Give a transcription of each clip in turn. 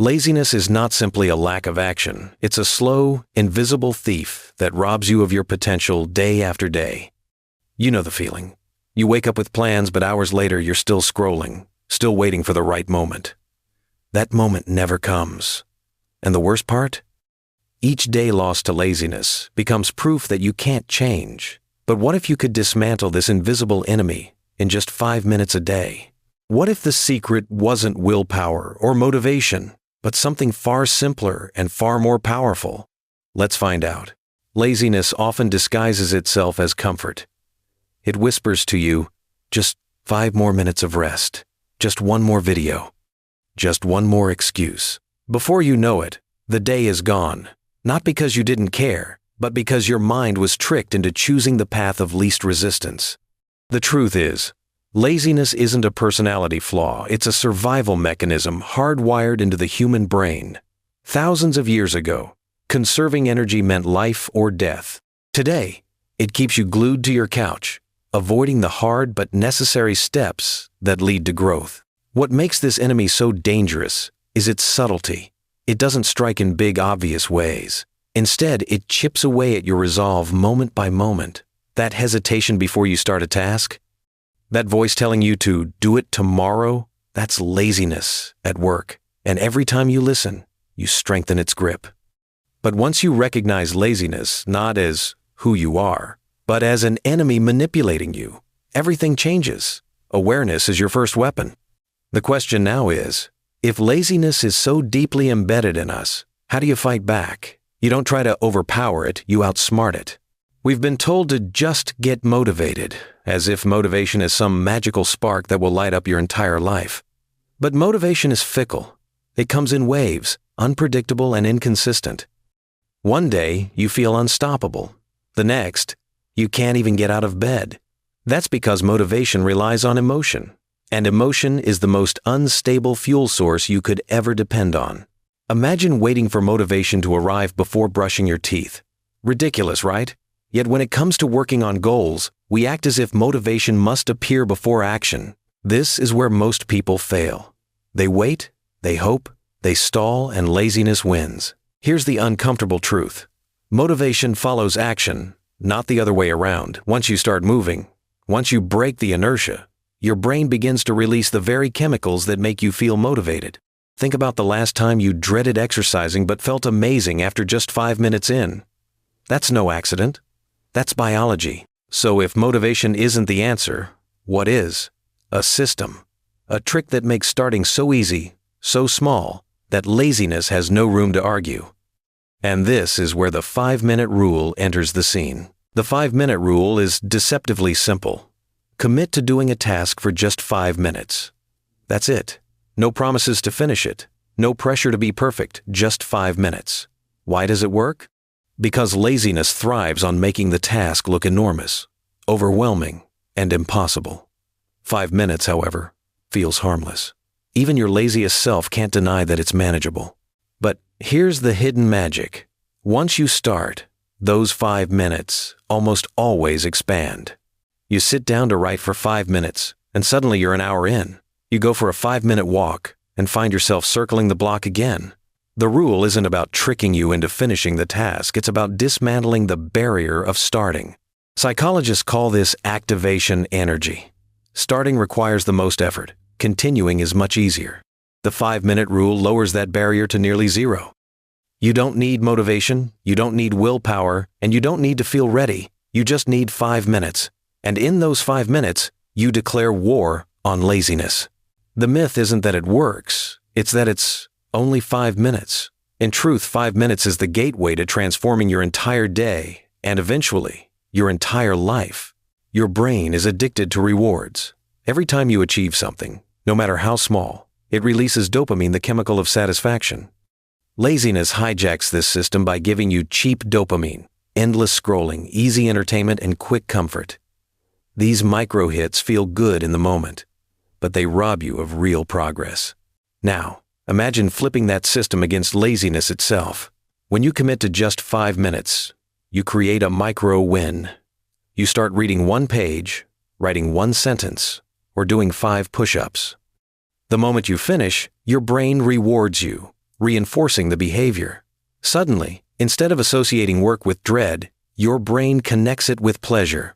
Laziness is not simply a lack of action. It's a slow, invisible thief that robs you of your potential day after day. You know the feeling. You wake up with plans, but hours later you're still scrolling, still waiting for the right moment. That moment never comes. And the worst part? Each day lost to laziness becomes proof that you can't change. But what if you could dismantle this invisible enemy in just 5 minutes a day? What if the secret wasn't willpower or motivation, but something far simpler and far more powerful? Let's find out. Laziness often disguises itself as comfort. It whispers to you, just 5 more minutes of rest, just one more video, just one more excuse. Before you know it, the day is gone, not because you didn't care, but because your mind was tricked into choosing the path of least resistance. The truth is, laziness isn't a personality flaw, it's a survival mechanism hardwired into the human brain. Thousands of years ago, conserving energy meant life or death. Today, it keeps you glued to your couch, avoiding the hard but necessary steps that lead to growth. What makes this enemy so dangerous is its subtlety. It doesn't strike in big, obvious ways. Instead, it chips away at your resolve moment by moment. That hesitation before you start a task, that voice telling you to do it tomorrow, that's laziness at work. And every time you listen, you strengthen its grip. But once you recognize laziness not as who you are, but as an enemy manipulating you, everything changes. Awareness is your first weapon. The question now is, if laziness is so deeply embedded in us, how do you fight back? You don't try to overpower it, you outsmart it. We've been told to just get motivated, as if motivation is some magical spark that will light up your entire life. But motivation is fickle. It comes in waves, unpredictable and inconsistent. One day, you feel unstoppable. The next, you can't even get out of bed. That's because motivation relies on emotion, and emotion is the most unstable fuel source you could ever depend on. Imagine waiting for motivation to arrive before brushing your teeth. Ridiculous, right? Yet when it comes to working on goals, we act as if motivation must appear before action. This is where most people fail. They wait, they hope, they stall, and laziness wins. Here's the uncomfortable truth. Motivation follows action, not the other way around. Once you start moving, once you break the inertia, your brain begins to release the very chemicals that make you feel motivated. Think about the last time you dreaded exercising but felt amazing after just 5 minutes in. That's no accident. That's biology. So if motivation isn't the answer, what is? A system. A trick that makes starting so easy, so small, that laziness has no room to argue. And this is where the 5-minute rule enters the scene. The 5-minute rule is deceptively simple. Commit to doing a task for just 5 minutes. That's it. No promises to finish it. No pressure to be perfect, just 5 minutes. Why does it work? Because laziness thrives on making the task look enormous, overwhelming, and impossible. 5 minutes, however, feels harmless. Even your laziest self can't deny that it's manageable. But here's the hidden magic. Once you start, those 5 minutes almost always expand. You sit down to write for 5 minutes, and suddenly you're an hour in. You go for a 5-minute walk and find yourself circling the block again. The rule isn't about tricking you into finishing the task. It's about dismantling the barrier of starting. Psychologists call this activation energy. Starting requires the most effort. Continuing is much easier. The 5-minute rule lowers that barrier to nearly zero. You don't need motivation, you don't need willpower, and you don't need to feel ready. You just need 5 minutes. And in those 5 minutes, you declare war on laziness. The myth isn't that it works, it's that it's only 5 minutes. In truth, 5 minutes is the gateway to transforming your entire day and eventually your entire life. Your brain is addicted to rewards. Every time you achieve something, no matter how small, it releases dopamine, the chemical of satisfaction. Laziness hijacks this system by giving you cheap dopamine, endless scrolling, easy entertainment, and quick comfort. These micro hits feel good in the moment, but they rob you of real progress. Now, imagine flipping that system against laziness itself. When you commit to just 5 minutes, you create a micro win. You start reading 1 page, writing 1 sentence, or doing 5 push-ups. The moment you finish, your brain rewards you. reinforcing the behavior. Suddenly, instead of associating work with dread, your brain connects it with pleasure.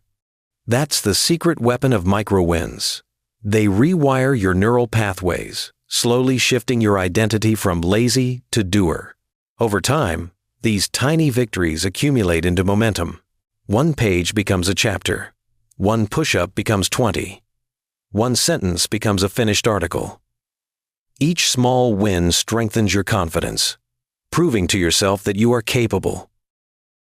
That's the secret weapon of micro-wins. They rewire your neural pathways, slowly shifting your identity from lazy to doer. Over time, these tiny victories accumulate into momentum. One page becomes a chapter. One push-up becomes 20. One sentence becomes a finished article. Each small win strengthens your confidence, proving to yourself that you are capable.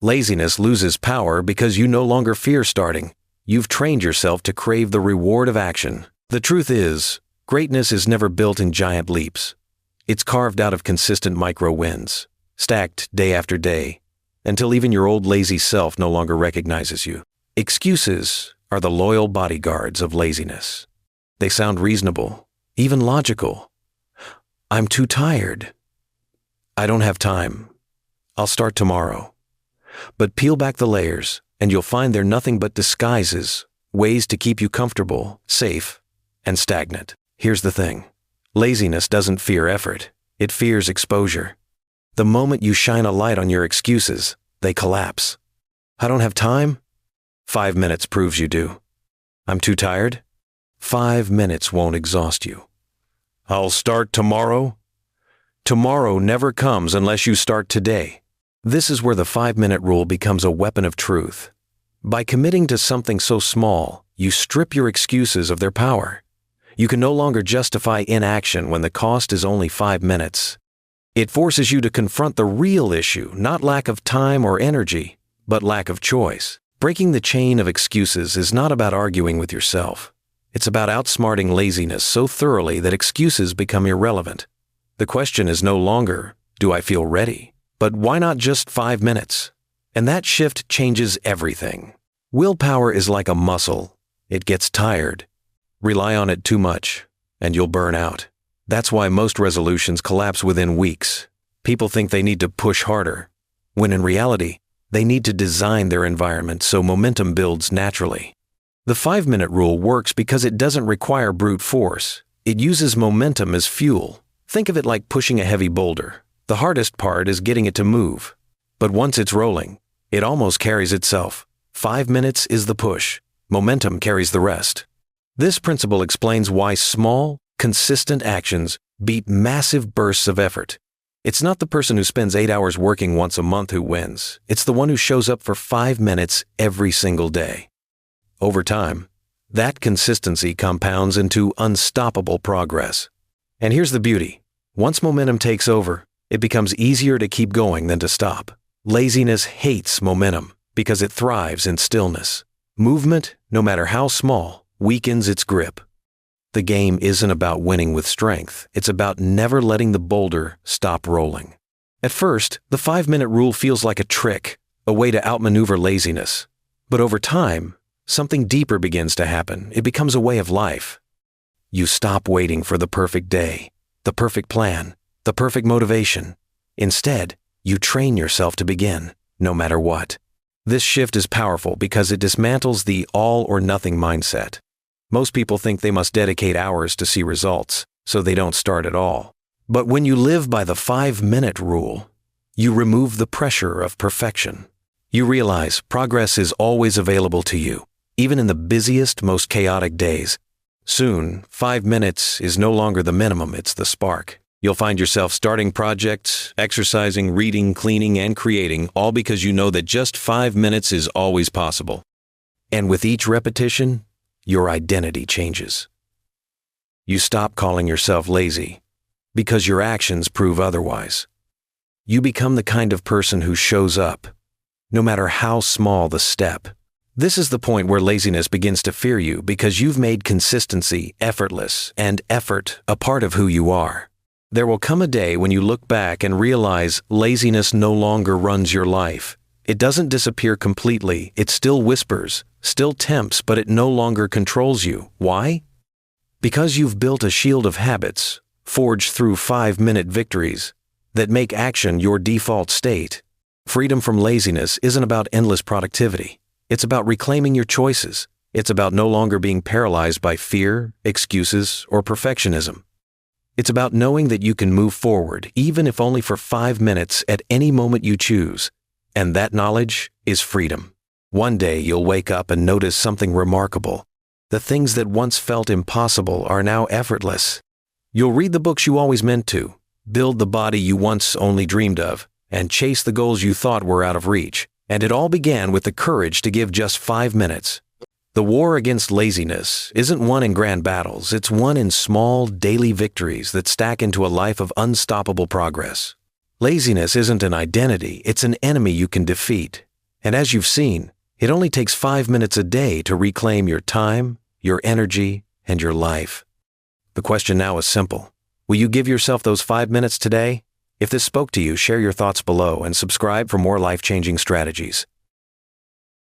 Laziness loses power because you no longer fear starting. You've trained yourself to crave the reward of action. The truth is, greatness is never built in giant leaps. It's carved out of consistent micro-wins, stacked day after day, until even your old lazy self no longer recognizes you. Excuses are the loyal bodyguards of laziness. They sound reasonable, even logical. I'm too tired. I don't have time. I'll start tomorrow. But peel back the layers, and you'll find they're nothing but disguises, ways to keep you comfortable, safe, and stagnant. Here's the thing. Laziness doesn't fear effort. It fears exposure. The moment you shine a light on your excuses, they collapse. I don't have time? 5 minutes proves you do. I'm too tired? 5 minutes won't exhaust you. I'll start tomorrow? Tomorrow never comes unless you start today. This is where the 5-minute rule becomes a weapon of truth. By committing to something so small, you strip your excuses of their power. You can no longer justify inaction when the cost is only 5 minutes. It forces you to confront the real issue, not lack of time or energy, but lack of choice. Breaking the chain of excuses is not about arguing with yourself. It's about outsmarting laziness so thoroughly that excuses become irrelevant. The question is no longer, do I feel ready? But why not just 5 minutes? And that shift changes everything. Willpower is like a muscle. It gets tired. Rely on it too much, and you'll burn out. That's why most resolutions collapse within weeks. People think they need to push harder, when in reality, they need to design their environment so momentum builds naturally. The 5-minute rule works because it doesn't require brute force. It uses momentum as fuel. Think of it like pushing a heavy boulder. The hardest part is getting it to move. But once it's rolling, it almost carries itself. 5 minutes is the push. Momentum carries the rest. This principle explains why small, consistent actions beat massive bursts of effort. It's not the person who spends 8 hours working once a month who wins. It's the one who shows up for 5 minutes every single day. Over time, that consistency compounds into unstoppable progress. And here's the beauty. Once momentum takes over, it becomes easier to keep going than to stop. Laziness hates momentum because it thrives in stillness. Movement, no matter how small, weakens its grip. The game isn't about winning with strength. It's about never letting the boulder stop rolling. At first, the 5-minute rule feels like a trick, a way to outmaneuver laziness. But over time, something deeper begins to happen. It becomes a way of life. You stop waiting for the perfect day, the perfect plan, the perfect motivation. Instead, you train yourself to begin, no matter what. This shift is powerful because it dismantles the all-or-nothing mindset. Most people think they must dedicate hours to see results, so they don't start at all. But when you live by the 5-minute rule, you remove the pressure of perfection. You realize progress is always available to you, even in the busiest, most chaotic days. Soon, 5 minutes is no longer the minimum, it's the spark. You'll find yourself starting projects, exercising, reading, cleaning, and creating, all because you know that just 5 minutes is always possible. And with each repetition, your identity changes. You stop calling yourself lazy because your actions prove otherwise. You become the kind of person who shows up, no matter how small the step. This is the point where laziness begins to fear you because you've made consistency effortless and effort a part of who you are. There will come a day when you look back and realize laziness no longer runs your life. It doesn't disappear completely. It still whispers, still tempts, but it no longer controls you. Why? Because you've built a shield of habits, forged through 5-minute victories, that make action your default state. Freedom from laziness isn't about endless productivity. It's about reclaiming your choices. It's about no longer being paralyzed by fear, excuses, or perfectionism. It's about knowing that you can move forward, even if only for 5 minutes at any moment you choose. And that knowledge is freedom. One day you'll wake up and notice something remarkable. The things that once felt impossible are now effortless. You'll read the books you always meant to, build the body you once only dreamed of, and chase the goals you thought were out of reach. And it all began with the courage to give just 5 minutes. The war against laziness isn't won in grand battles, it's won in small, daily victories that stack into a life of unstoppable progress. Laziness isn't an identity, it's an enemy you can defeat. And as you've seen, it only takes 5 minutes a day to reclaim your time, your energy, and your life. The question now is simple. Will you give yourself those 5 minutes today? If this spoke to you, share your thoughts below and subscribe for more life-changing strategies.